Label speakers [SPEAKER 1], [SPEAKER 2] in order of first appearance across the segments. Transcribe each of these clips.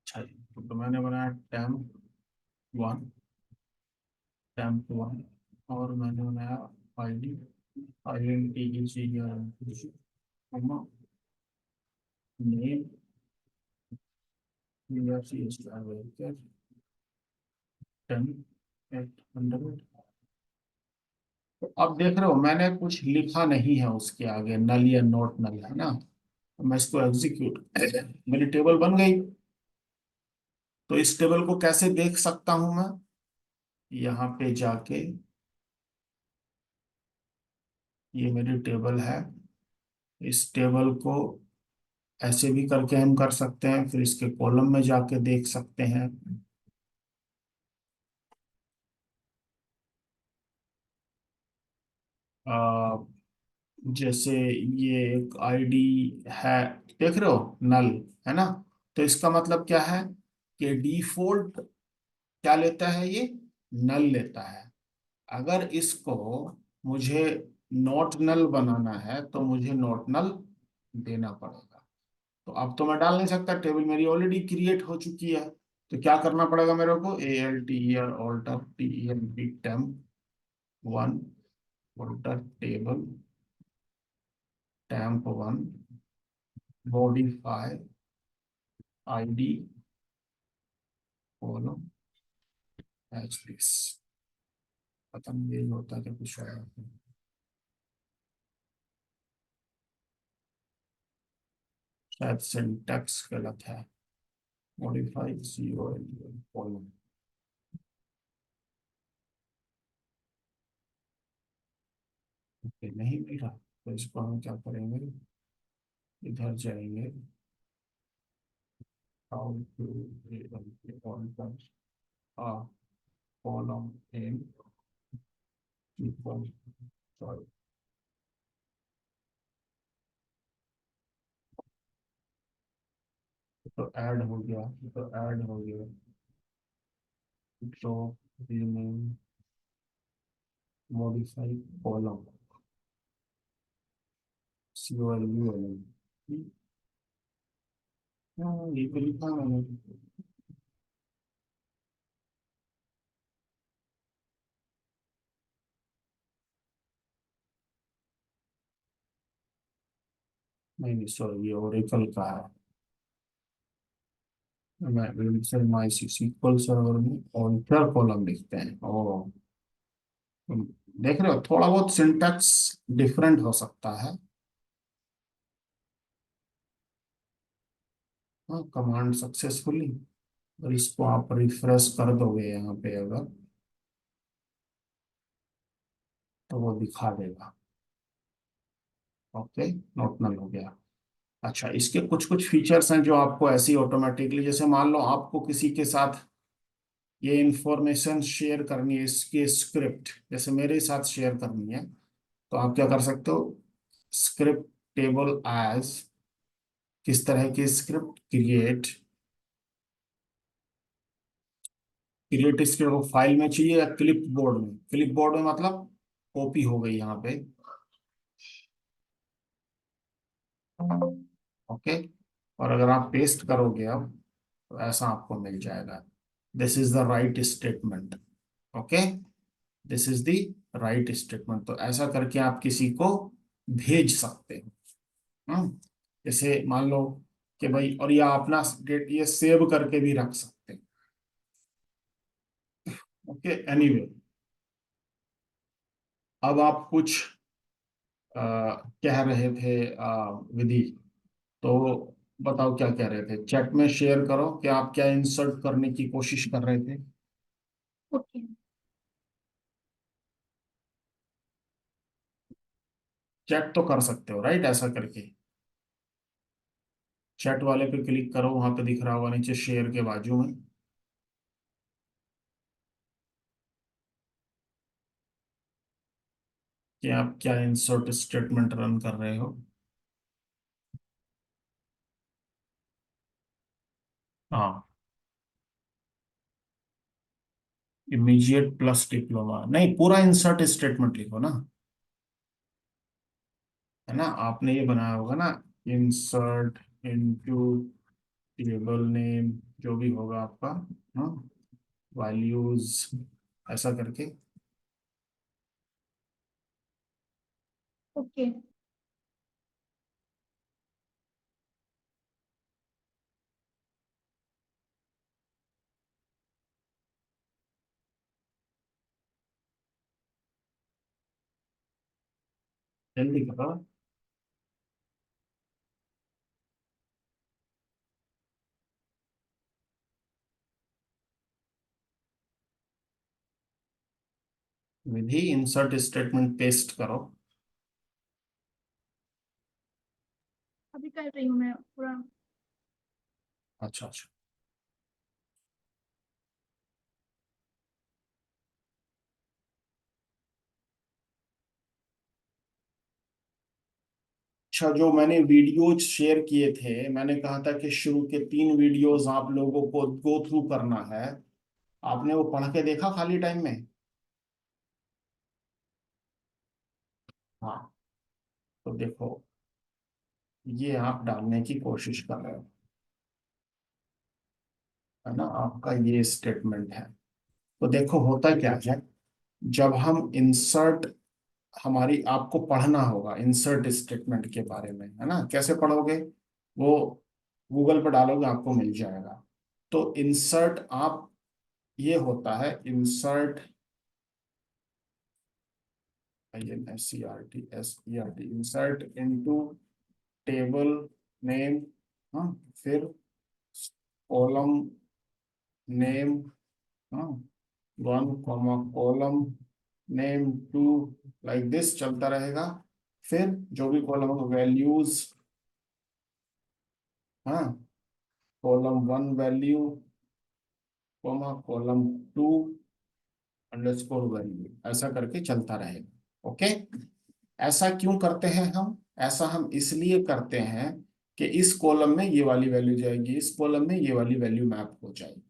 [SPEAKER 1] अच्छा जी, तो मैंने बनाया टेम्प 1, टेम्प 1, और मैंने बनाया ID, INTEGR, name, URC, temp 800। तो अब देख रहे हो मैंने कुछ लिखा नहीं है उसके आगे, नल या नॉट नल, है ना। तो मैं इसको एग्जीक्यूट, मेरी टेबल बन गई। तो इस टेबल को कैसे देख सकता हूं मैं? यहाँ पे जाके, ये मेरी टेबल है, इस टेबल को ऐसे भी करके हम कर सकते हैं, फिर इसके कॉलम में जाके देख सकते हैं। आ, जैसे ये एक आईडी है, देख रहे हो, नल, है ना। तो इसका मतलब क्या है कि डिफॉल्ट क्या लेता है ये, नल लेता है। अगर इसको मुझे नॉट नल बनाना है तो मुझे नॉट नल देना पड़ेगा। तो अब तो मैं डाल नहीं सकता, टेबल मेरी ऑलरेडी क्रिएट हो चुकी है। तो क्या करना पड़ेगा मेरे को, ALTER alter TEMP temp 1 alter table temp 1 modify ID column H this. पता नहीं यही होता है कि कुछ और। शायद सिंटैक्स गलत है, मॉडिफाई COLL कॉलम। ओके, नहीं मिल रहा। तो इसको हम क्या करेंगे, इधर जाएंगे, how to alter a column in equal, sorry, तो ऐड हो गया, तो ऐड हो गया, तो रिनेम मॉडिफाई कॉलम COLUM। हाँ, ये तो लिखा मैंने। नहीं नहीं, सॉरी, ये ओरेकल का है। मैं से MySQL सर्वर में ऑल्टर कॉलम लिखते हैं। ओ, देख रहे हो, थोड़ा बहुत सिंटैक्स डिफरेंट हो सकता है। हाँ, कमांड सक्सेसफुली, और इसको आप रिफ्रेश कर दोगे यहाँ पे अगर, तो वो दिखा देगा। ओके, नोट नल हो गया। अच्छा, इसके कुछ कुछ फीचर्स हैं जो आपको ऐसे ही ऑटोमेटिकली, जैसे मान लो आपको किसी के साथ ये इंफॉर्मेशन शेयर करनी है, इसकी स्क्रिप्ट जैसे मेरे साथ शेयर करनी है, तो आप क्या कर सकते हो, स्क्रिप्ट टेबल एज, किस तरह की script, create, create script file में चाहिए या क्लिप बोर्ड में, क्लिप बोर्ड में मतलब कॉपी हो गई यहाँ पे। ओके, और अगर आप पेस्ट करोगे अब, तो ऐसा आपको मिल जाएगा, this is the right statement. Okay, this is the right statement. तो ऐसा करके आप किसी को भेज सकते हो। जैसे मान लो कि भाई, और या अपना डेट ये सेव करके भी रख सकते हैं। ओके, एनीवे, अब आप कुछ कह रहे थे, विधि, तो बताओ क्या कह रहे थे, चैट में शेयर करो कि आप क्या इंसर्ट करने की कोशिश कर रहे थे।
[SPEAKER 2] ओके।
[SPEAKER 1] चैट तो कर सकते हो राइट, ऐसा करके चैट वाले पे क्लिक करो, वहां पे दिख रहा होगा नीचे शेयर के बाजू में, कि आप क्या इंसर्ट स्टेटमेंट रन कर रहे हो। हाँ, इमीडिएट प्लस डिप्लोमा नहीं, पूरा इंसर्ट स्टेटमेंट लिखो ना, है ना। आपने ये बनाया होगा ना, इंसर्ट इनटू टेबल नेम जो भी होगा आपका, हाँ, वैल्यूज, ऐसा करके।
[SPEAKER 2] ओके।
[SPEAKER 1] जल्दी करो। विधि इंसर्ट स्टेटमेंट पेस्ट करो।
[SPEAKER 2] अभी कर रही हूँ मैं पूरा।
[SPEAKER 1] अच्छा अच्छा। अच्छा, जो मैंने वीडियोज शेयर किए थे, मैंने कहा था कि शुरू के 3 वीडियोज आप लोगों को गो थ्रू करना है। आपने वो पढ़ के देखा खाली टाइम में? हाँ। तो देखो, ये आप डालने की कोशिश कर रहे हो, है ना, आपका ये स्टेटमेंट है। तो देखो होता क्या है, जब हम इंसर्ट, हमारी आपको पढ़ना होगा इंसर्ट स्टेटमेंट के बारे में, है ना, कैसे पढ़ोगे? वो गूगल पर डालोगे आपको मिल जाएगा। तो इंसर्ट आप, ये होता है insert, INSERT insert into table name, हाँ, फिर कॉलम नेम, हाँ, 1 कॉलम नेम 2, लाइक दिस चलता रहेगा। फिर जो भी कॉलम होगा वैल्यूज, हाँ, column 1 value, column 2 underscore value, ऐसा करके चलता रहेगा। ओके। ऐसा क्यों करते हैं हम? ऐसा हम इसलिए करते हैं कि इस कॉलम में ये वाली वैल्यू जाएगी, इस कॉलम में ये वाली वैल्यू मैप हो जाएगी।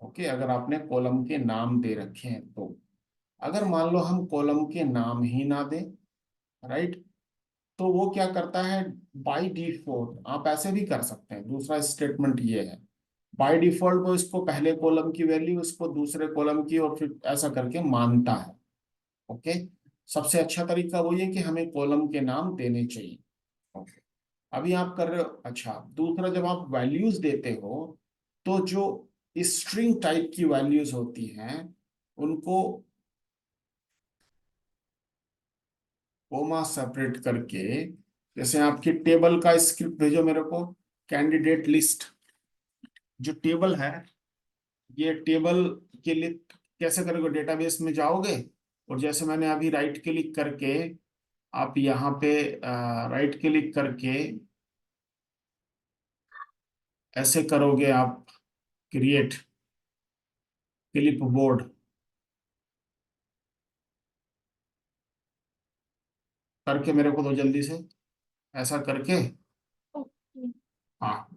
[SPEAKER 1] ओके, अगर आपने कॉलम के नाम दे रखे हैं तो। अगर मान लो हम कॉलम के नाम ही ना दें, राइट, तो वो क्या करता है, बाय डिफॉल्ट, आप ऐसे भी कर सकते हैं, दूसरा स्टेटमेंट ये है, बाय डिफॉल्ट वो इसको पहले कॉलम की वैल्यू, इसको दूसरे कॉलम की, और फिर ऐसा करके मानता है। ओके। सबसे अच्छा तरीका वो ये कि हमें कॉलम के नाम देने चाहिए। ओके। अभी आप कर रहे हो। अच्छा, दूसरा, जब आप वैल्यूज देते हो, तो जो स्ट्रिंग टाइप की वैल्यूज होती हैं, उनको कोमा सेपरेट करके, जैसे आपकी टेबल का स्क्रिप्ट भेजो मेरे को, कैंडिडेट लिस्ट, जो टेबल है, ये टेबल के लिए कैसे करोगे, डेटाबेस में जाओगे, और जैसे मैंने अभी राइट क्लिक करके, आप यहाँ पे राइट क्लिक करके ऐसे करोगे आप, क्रिएट क्लिप बोर्ड करके मेरे को दो जल्दी से, ऐसा करके।
[SPEAKER 2] ओके।
[SPEAKER 1] हाँ।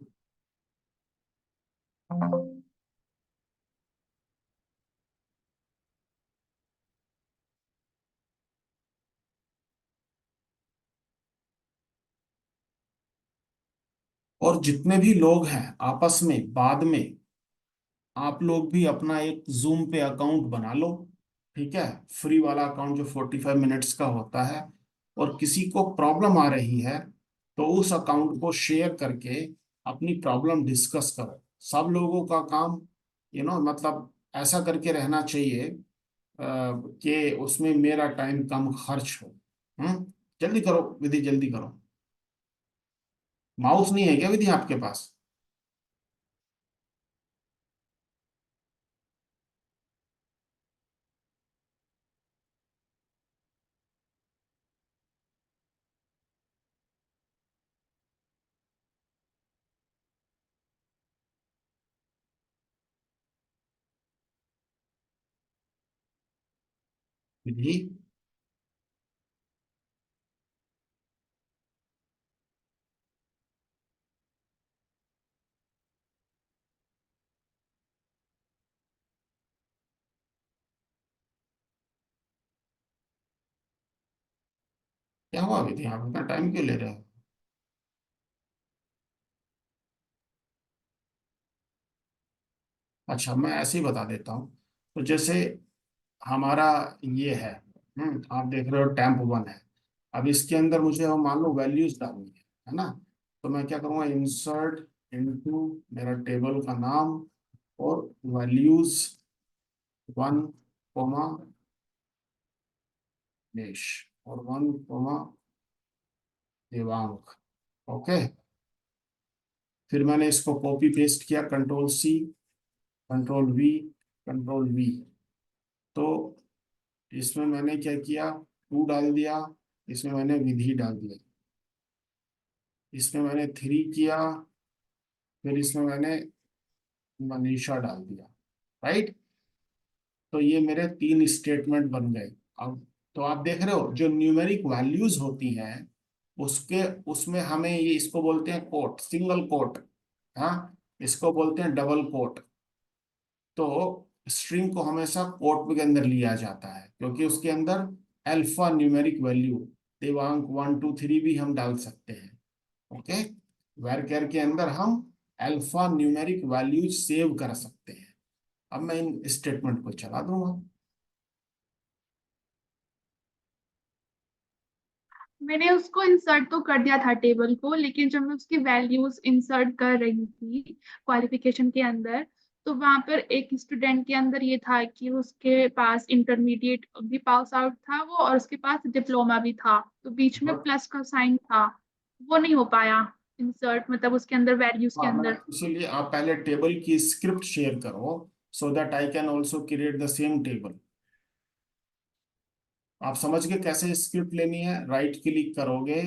[SPEAKER 1] और जितने भी लोग हैं आपस में, बाद में आप लोग भी अपना एक जूम पे अकाउंट बना लो, ठीक है, फ्री वाला अकाउंट जो 45 मिनट्स का होता है। और किसी को प्रॉब्लम आ रही है, तो उस अकाउंट को शेयर करके अपनी प्रॉब्लम डिस्कस करो। सब लोगों का काम, मतलब ऐसा करके रहना चाहिए कि उसमें मेरा टाइम कम खर्च हो। जल्दी करो विधि, जल्दी करो। माउस नहीं है क्या विधि आपके पास? विधि, क्या हुआ विधि, आप इतना टाइम क्यों ले रहे हो? अच्छा, मैं ऐसे ही बता देता हूँ। तो जैसे हमारा ये है, आप देख रहे हो टेम्प वन है। अब इसके अंदर मुझे अब मान लो वैल्यूज डालनी है ना। तो मैं क्या करूँगा, इंसर्ट इनटू मेरा टेबल का नाम और वैल्यूज वन कोमा देश और वन कोमा देवांग। ओके, फिर मैंने इसको कॉपी पेस्ट किया, control C, control V, control V. तो इसमें मैंने क्या किया, टू डाल दिया, इसमें मैंने विधि डाल दिया, इसमें मैंने थ्री किया, फिर इसमें मैंने मनीषा डाल दिया। राइट। तो ये मेरे तीन स्टेटमेंट बन गए। अब तो आप देख रहे हो जो न्यूमेरिक वैल्यूज होती हैं उसके उसमें हमें ये, इसको बोलते हैं कोट, सिंगल कोट। हाँ, इसको बोलते हैं डबल कोट। तो स्ट्रिंग को हमेशा कोट के अंदर लिया जाता है क्योंकि उसके अंदर alphanumeric value, Devank one two three भी हम डाल सकते हैं। ओके, वेर केयर के अंदर हम अल्फा न्यूमेरिक वैल्यूज सेव कर सकते हैं। अब मैं इन स्टेटमेंट को चला दूंगा।
[SPEAKER 2] मैंने उसको इंसर्ट तो कर दिया था टेबल को, लेकिन जब मैं उसकी वैल्यूज इंसर्ट कर रही थी क्वालिफिकेशन के अंदर, तो वहां पर एक स्टूडेंट के अंदर ये था कि उसके पास इंटरमीडिएट भी पास आउट था वो, और उसके पास डिप्लोमा भी था, तो बीच में प्लस का साइन था, वो नहीं हो पाया इंसर्ट, मतलब उसके अंदर वैल्यूज के
[SPEAKER 1] हाँ, मैं
[SPEAKER 2] अंदर।
[SPEAKER 1] इसीलिए आप पहले टेबल की स्क्रिप्ट शेयर करो so that I can also create the same table. आप समझ गए कैसे स्क्रिप्ट लेनी है? राइट क्लिक करोगे,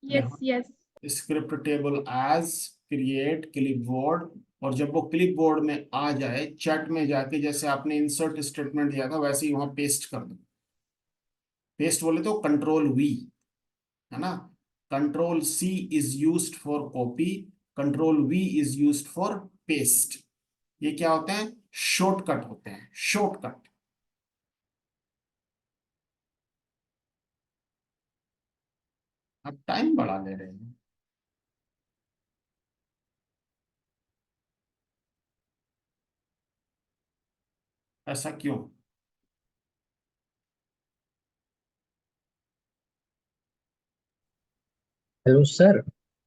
[SPEAKER 2] यस
[SPEAKER 1] यहाँ
[SPEAKER 2] yes.
[SPEAKER 1] Script table as, create clipboard, और जब वो क्लिपबोर्ड में आ जाए चैट में जाके जैसे आपने इंसर्ट स्टेटमेंट दिया था वैसे ही वहां पेस्ट कर दो। पेस्ट बोले तो कंट्रोल वी, है ना। Control C is used for copy, control V is used for paste. ये क्या होते हैं? शॉर्टकट होते हैं, शॉर्टकट। आप टाइम बढ़ा ले रहे हैं, ऐसा क्यों?
[SPEAKER 3] हेलो सर,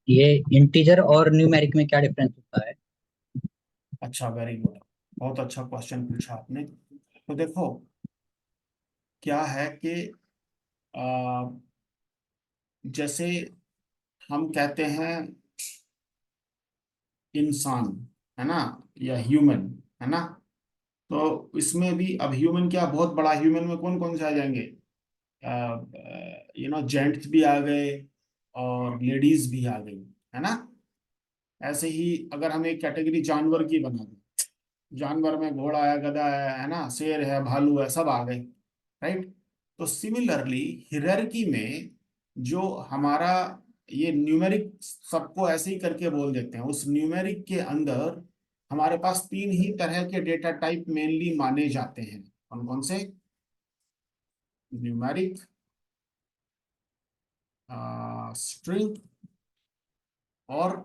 [SPEAKER 3] ये इंटीजर और न्यूमेरिक में क्या डिफरेंस होता है?
[SPEAKER 1] अच्छा, वेरी गुड, बहुत अच्छा क्वेश्चन पूछा आपने। तो देखो, क्या है कि आ, जैसे हम कहते हैं इंसान, है ना, या ह्यूमन, है ना। तो इसमें भी अब ह्यूमन क्या, बहुत बड़ा, ह्यूमन में कौन कौन से आ जाएंगे? जेंट्स भी आ गए और लेडीज भी आ गई, है ना। ऐसे ही अगर हम एक कैटेगरी जानवर की बना दें, जानवर में घोड़ा है, गधा है ना, शेर है, भालू है, सब आ गए। राइट। तो सिमिलरली हियरार्की में जो हमारा ये न्यूमेरिक, सबको ऐसे ही करके बोल देते हैं, उस न्यूमेरिक के अंदर हमारे पास तीन ही तरह के डेटा टाइप मेनली माने जाते हैं। कौन कौन से? न्यूमेरिक, स्ट्रिंग और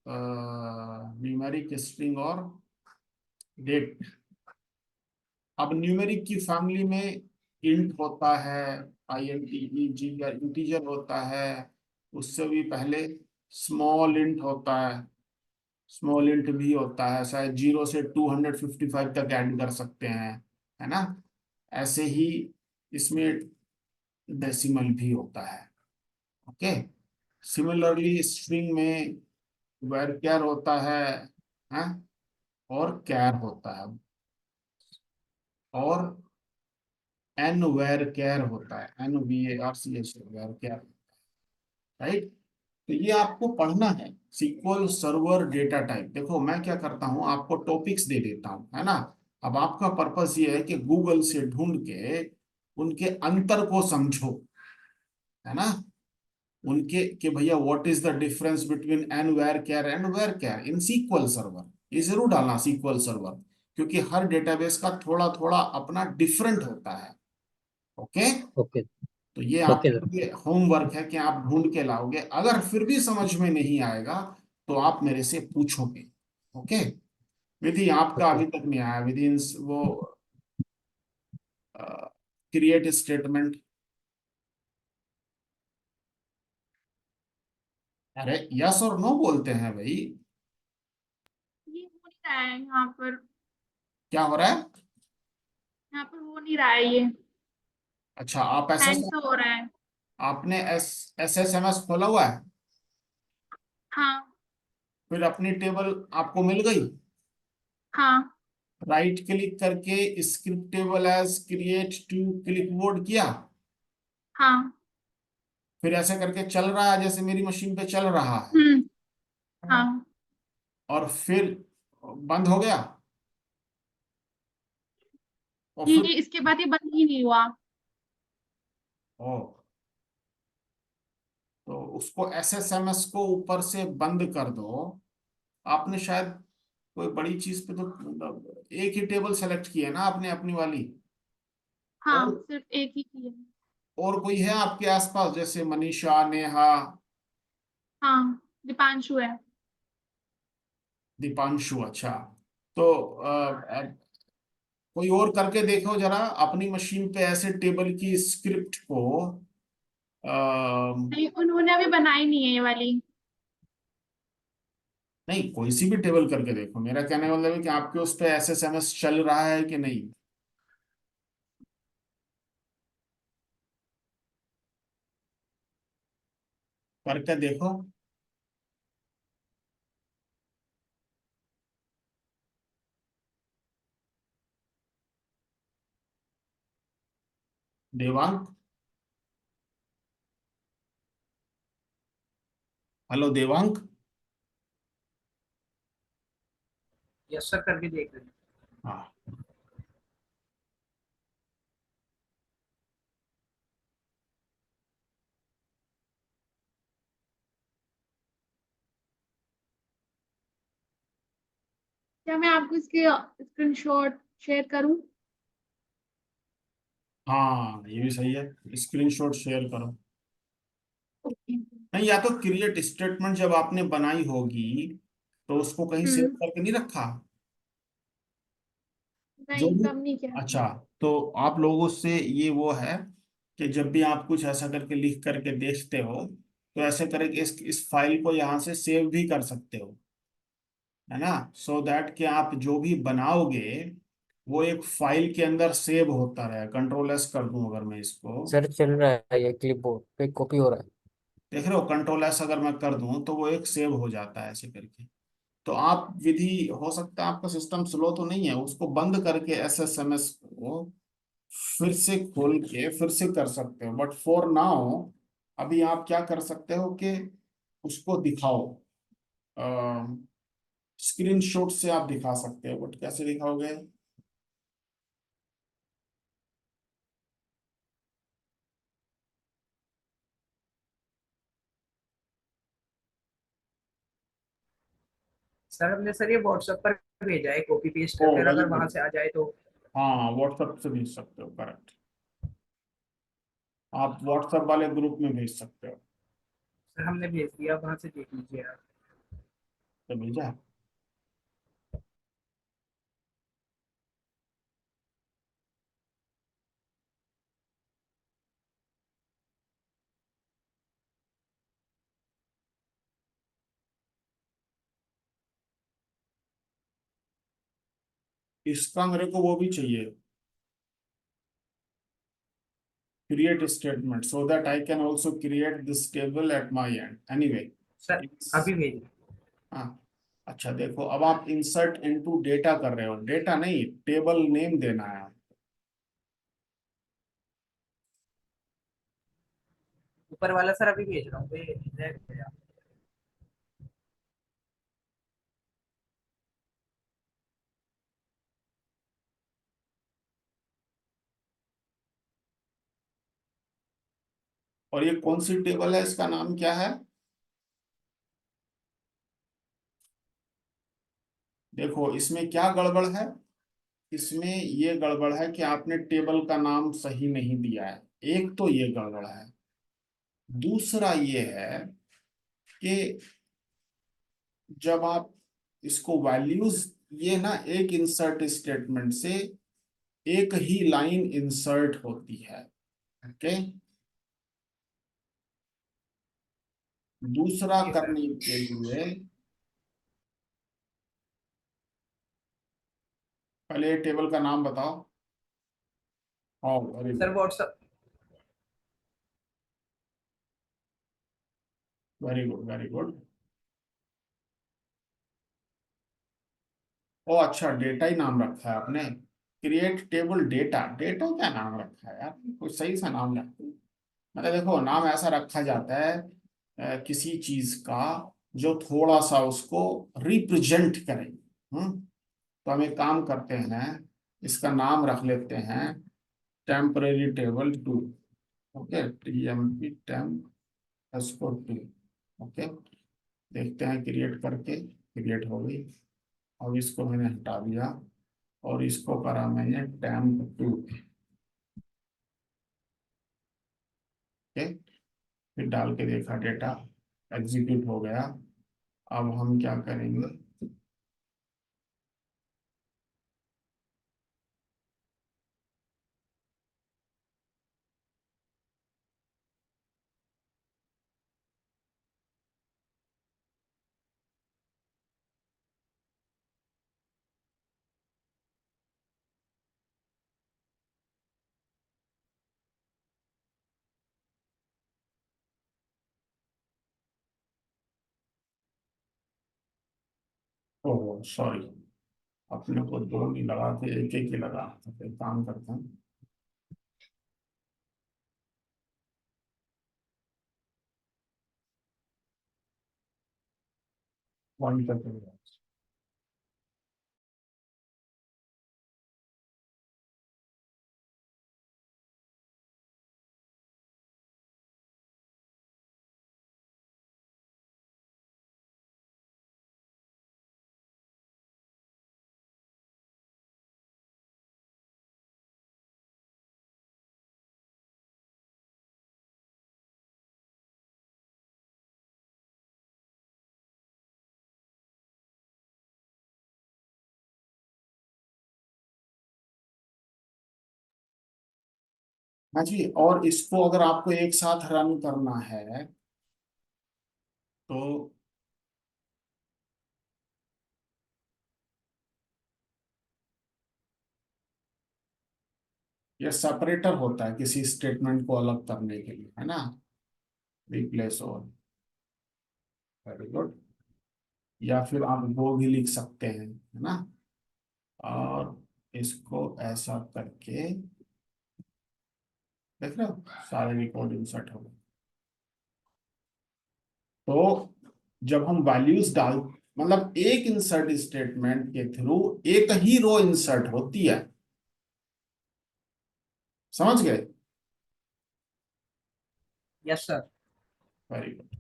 [SPEAKER 1] न्यूमेरिक स्ट्रिंग और डेट। अब न्यूमेरिक की फैमिली में इंट होता है, आई एन टी ई जी, या इंटीजर होता है। उससे भी पहले स्मॉल इंट होता है, स्मॉल इंट भी होता है, शायद 0 से 255 तक ऐड कर सकते हैं, है ना। ऐसे ही इसमें डेसिमल भी होता है। ओके। सिमिलरली स्ट्रिंग में वेर कैर होता है और कैर होता है, और एन वेर कैर होता है, NVARCH, वेर कैर। राइट। तो ये आपको पढ़ना है, सीक्वल सर्वर डेटा टाइप। देखो मैं क्या करता हूँ, आपको टॉपिक्स दे देता हूँ, है ना। अब आपका पर्पस ये है कि गूगल से ढूंढ के उनके अंतर को समझो, है ना। उनके कि भैया what is the difference between nvarchar and varchar in SQL server. ये जरूर डालना सीक्वल सर्वर, क्योंकि हर डेटाबेस का थोड़ा थोड़ा अपना डिफरेंट होता है। ओके।
[SPEAKER 3] ओके।
[SPEAKER 1] तो ये
[SPEAKER 3] ओके सर।
[SPEAKER 1] आपके लिए होमवर्क है कि आप ढूंढ के लाओगे, अगर फिर भी समझ में नहीं आएगा तो आप मेरे से पूछोगे। ओके। विधि आपका
[SPEAKER 3] ओके।
[SPEAKER 1] अभी तक नहीं आया, विधि वो क्रिएट स्टेटमेंट। अरे यस और नो बोलते हैं भाई।
[SPEAKER 2] ये हो नहीं रहा है यहाँ पर।
[SPEAKER 1] क्या हो रहा है?
[SPEAKER 2] यहाँ पर हो नहीं रहा है ये।
[SPEAKER 1] अच्छा, आप एस एस
[SPEAKER 2] हैंग सा हो रहा है।
[SPEAKER 1] आपने एस एस एम एस खोला हुआ है?
[SPEAKER 2] हाँ।
[SPEAKER 1] फिर अपनी टेबल आपको मिल गई।
[SPEAKER 2] हाँ।
[SPEAKER 1] राइट क्लिक करके script table as create to clipboard किया।
[SPEAKER 2] हाँ।
[SPEAKER 1] फिर ऐसे करके चल रहा है जैसे मेरी मशीन पे चल रहा है।
[SPEAKER 2] हम्म। हाँ।
[SPEAKER 1] और फिर बंद हो गया। और
[SPEAKER 2] ये
[SPEAKER 1] फिर
[SPEAKER 2] इसके बाद ये बंद ही नहीं हुआ।
[SPEAKER 1] ओ तो उसको एसएसएमएस को ऊपर से बंद कर दो। आपने शायद कोई बड़ी चीज पे तो मतलब एक ही टेबल सेलेक्ट की है ना आपने अपनी वाली। और
[SPEAKER 2] हाँ, सिर्फ एक ही की है।
[SPEAKER 1] और कोई है आपके आसपास जैसे मनीषा, नेहा,
[SPEAKER 2] हाँ, दीपांशु है।
[SPEAKER 1] दीपांशु? अच्छा, तो अब कोई और करके देखो जरा अपनी मशीन पे ऐसे टेबल की स्क्रिप्ट को।
[SPEAKER 2] नहीं, उन्होंने अभी बनाई नहीं है ये वाली।
[SPEAKER 1] नहीं, कोई सी भी टेबल करके देखो, मेरा कहने का मतलब है कि आपके उस पे एसएसएमएस चल रहा है कि नहीं। करके देखो। Devang, hello Devang.
[SPEAKER 3] Yes sir, करके देख रहे हैं।
[SPEAKER 1] हाँ,
[SPEAKER 2] क्या मैं आपको इसके स्क्रीनशॉट शेयर करूं?
[SPEAKER 1] हाँ ये भी सही है, स्क्रीनशॉट शेयर करो।
[SPEAKER 2] ओके।
[SPEAKER 1] नहीं, या तो क्रिएट स्टेटमेंट जब आपने बनाई होगी तो उसको कहीं सेव
[SPEAKER 2] हम्म।
[SPEAKER 1] करके नहीं रखा? जो
[SPEAKER 2] नहीं,
[SPEAKER 1] भी।
[SPEAKER 2] तब नहीं किया था।
[SPEAKER 1] अच्छा, तो आप लोगों से ये वो है कि जब भी आप कुछ ऐसा करके लिख करके देखते हो तो ऐसे करके इस फाइल को यहाँ से सेव भी कर सकते हो, है ना? सो दैट कि आप जो भी बनाओगे वो एक फाइल के अंदर सेव होता रहे। कंट्रोल एस कर दूं अगर मैं इसको,
[SPEAKER 3] सर चल रहा है, ये क्लिपबोर्ड पे कॉपी हो रहा है।
[SPEAKER 1] देख रहे हो? कंट्रोल एस अगर मैं कर दूं तो वो एक सेव हो जाता है ऐसे करके। तो आप विधि, हो सकता है आपका सिस्टम स्लो तो नहीं है, उसको बंद करके एसएसएमएस को फिर से खोल के फिर से कर सकते हो। बट फॉर नाउ अभी आप क्या कर सकते हो कि उसको दिखाओ। स्क्रीनशॉट से आप दिखा सकते हो, बट कैसे दिखाओगे?
[SPEAKER 3] सर हमने सर ये व्हाट्सएप पर भेजा है कॉपी पेस्ट
[SPEAKER 1] ओ
[SPEAKER 3] करके,
[SPEAKER 1] वेरी
[SPEAKER 3] अगर वहां
[SPEAKER 1] गुड।
[SPEAKER 3] से आ जाए तो।
[SPEAKER 1] हाँ, व्हाट्सएप से भेज सकते हो, करेक्ट। आप व्हाट्सएप वाले ग्रुप में भेज सकते हो।
[SPEAKER 3] सर हमने भेज दिया, वहां से देख लीजिए आप।
[SPEAKER 1] तो भेजा। इसका मेरे को वो भी चाहिए, create statement so that I can also create this table at my end anyway.
[SPEAKER 3] Sir
[SPEAKER 1] It's,
[SPEAKER 3] अभी भेज।
[SPEAKER 1] हाँ। अच्छा देखो, अब आप इंसर्ट इनटू डेटा कर रहे हो, डेटा नहीं, टेबल नेम देना है।
[SPEAKER 3] ऊपर वाला सर अभी भेज रहा हूँ,
[SPEAKER 1] और ये कौन सी टेबल है, इसका नाम क्या है? देखो इसमें क्या गड़बड़ है। इसमें ये गड़बड़ है कि आपने टेबल का नाम सही नहीं दिया है। एक तो ये गड़बड़ है। दूसरा ये है कि जब आप इसको वैल्यूज ये ना एक इंसर्ट स्टेटमेंट से एक ही लाइन इंसर्ट होती है। ओके, दूसरा
[SPEAKER 3] जी सर।
[SPEAKER 1] करने के लिए पहले टेबल का नाम बताओ। हाँ, very
[SPEAKER 3] sir
[SPEAKER 1] good,
[SPEAKER 3] WhatsApp.
[SPEAKER 1] Very good, very good. ओ अच्छा, डेटा ही नाम रखा है आपने। Create table data. डेटा क्या नाम रखा है यार, कुछ सही सा नाम रखो। मतलब देखो, नाम ऐसा रखा जाता है किसी चीज का जो थोड़ा सा उसको रिप्रेजेंट करे। तो हम एक काम करते हैं, इसका नाम रख लेते हैं temporary table two. Okay, TMP temp two. Okay, देखते हैं क्रिएट करके। क्रिएट हो गई। अब इसको मैंने हटा दिया और इसको करा मैंने टेम्प टू। ओके, फिर डाल के देखा, डेटा एग्जीक्यूट हो गया। अब हम क्या करेंगे, ओह सॉरी, अपने को दो नहीं लगा थे, एक एक ही लगा। तो फिर काम करते हैं, वन करते हैं। हाँ जी, और इसको अगर आपको एक साथ रन करना है तो ये सेपरेटर होता है किसी स्टेटमेंट को अलग करने के लिए, है ना। Replace all, very good. या फिर आप वो भी लिख सकते हैं, है ना। और इसको ऐसा करके देख रहे हो, सारे रिकॉर्ड इंसर्ट हो गए। तो जब हम वैल्यूज डाल, मतलब एक इंसर्ट स्टेटमेंट के थ्रू एक ही रो इंसर्ट होती है। समझ गए?
[SPEAKER 3] Yes sir.
[SPEAKER 1] Very good.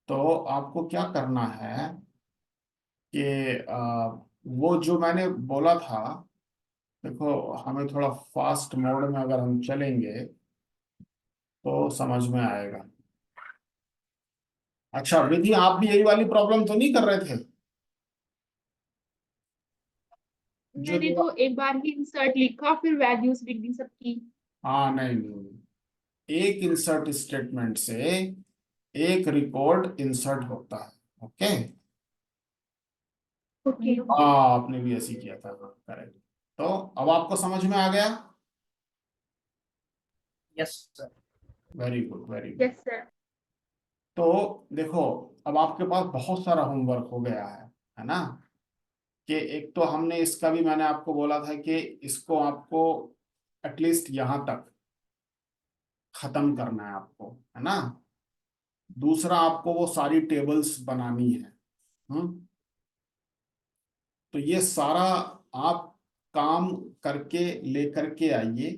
[SPEAKER 1] तो आपको क्या करना है कि वो जो मैंने बोला था, देखो, हमें थोड़ा फास्ट मोड में अगर हम चलेंगे तो समझ में आएगा। अच्छा विधि, आप भी यही वाली प्रॉब्लम तो नहीं कर रहे थे? जो
[SPEAKER 2] मैंने
[SPEAKER 1] जो
[SPEAKER 2] तो एक बार ही इंसर्ट लिखा फिर वैल्यूज लिख दी सबकी।
[SPEAKER 1] हाँ, नहीं नहीं, एक इंसर्ट स्टेटमेंट से एक रिकॉर्ड इंसर्ट होता है। Okay,
[SPEAKER 2] okay.
[SPEAKER 1] हाँ, आपने भी ऐसे ही किया था, करेक्ट। तो अब आपको समझ में आ गया।
[SPEAKER 3] Yes sir.
[SPEAKER 1] Very good, very good.
[SPEAKER 2] Yes sir.
[SPEAKER 1] तो देखो, अब आपके पास बहुत सारा होमवर्क हो गया है ना। कि एक तो हमने इसका भी, मैंने आपको बोला था कि इसको आपको एटलीस्ट यहां तक खत्म करना है आपको, है ना। दूसरा, आपको वो सारी टेबल्स बनानी है। हम्म तो ये सारा आप काम करके लेकर के आइए,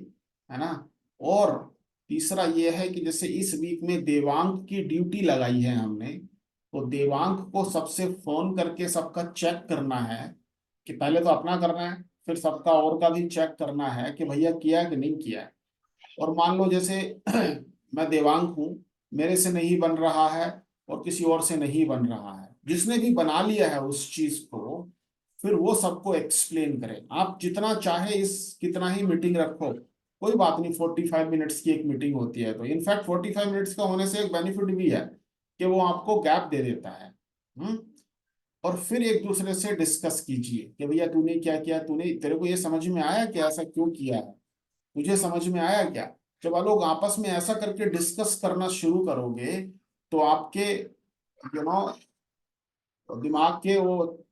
[SPEAKER 1] है ना। और तीसरा ये है कि जैसे इस वीक में देवांग की ड्यूटी लगाई है हमने, तो देवांग को सबसे फोन करके सबका चेक करना है। कि पहले तो अपना करना है, फिर सबका और का भी चेक करना है कि भैया किया कि नहीं किया है। और मान लो जैसे मैं देवांग हूँ, मेरे से नहीं बन रहा है और किसी और से नहीं बन रहा है, जिसने भी बना लिया है उस चीज को फिर वो सबको एक्सप्लेन करें। आप जितना चाहे इस कितना ही मीटिंग रखो, कोई बात नहीं, 45 मिनट्स की एक मीटिंग होती है। तो इनफैक्ट 45 मिनट्स का होने से एक बेनिफिट भी है कि वो आपको गैप दे देता है। हम्म। और फिर एक दूसरे से डिस्कस कीजिए कि भैया तूने क्या किया, तूने, तेरे को ये समझ में आया कि ऐसा क्यों किया है, मुझे समझ में आया क्या। जब आप लोग आपस में ऐसा करके डिस्कस करना शुरू करोगे तो आपके नो दिमाग के वो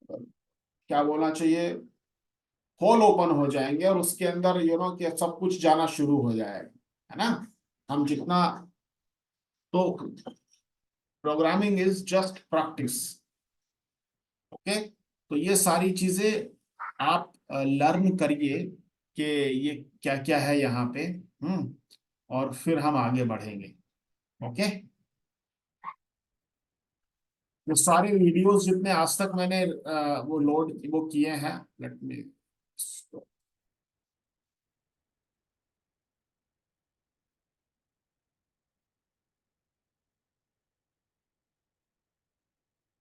[SPEAKER 1] क्या बोलना चाहिए, होल ओपन हो जाएंगे और उसके अंदर कि सब कुछ जाना शुरू हो जाएगा, है ना। हम जितना, तो programming is just practice. Okay, तो ये सारी चीजें आप लर्न करिए कि ये क्या क्या है यहाँ पे। और फिर हम आगे बढ़ेंगे। ओके, वो सारे वीडियोस जितने आज तक मैंने वो लोड वो किए हैं, लेट मी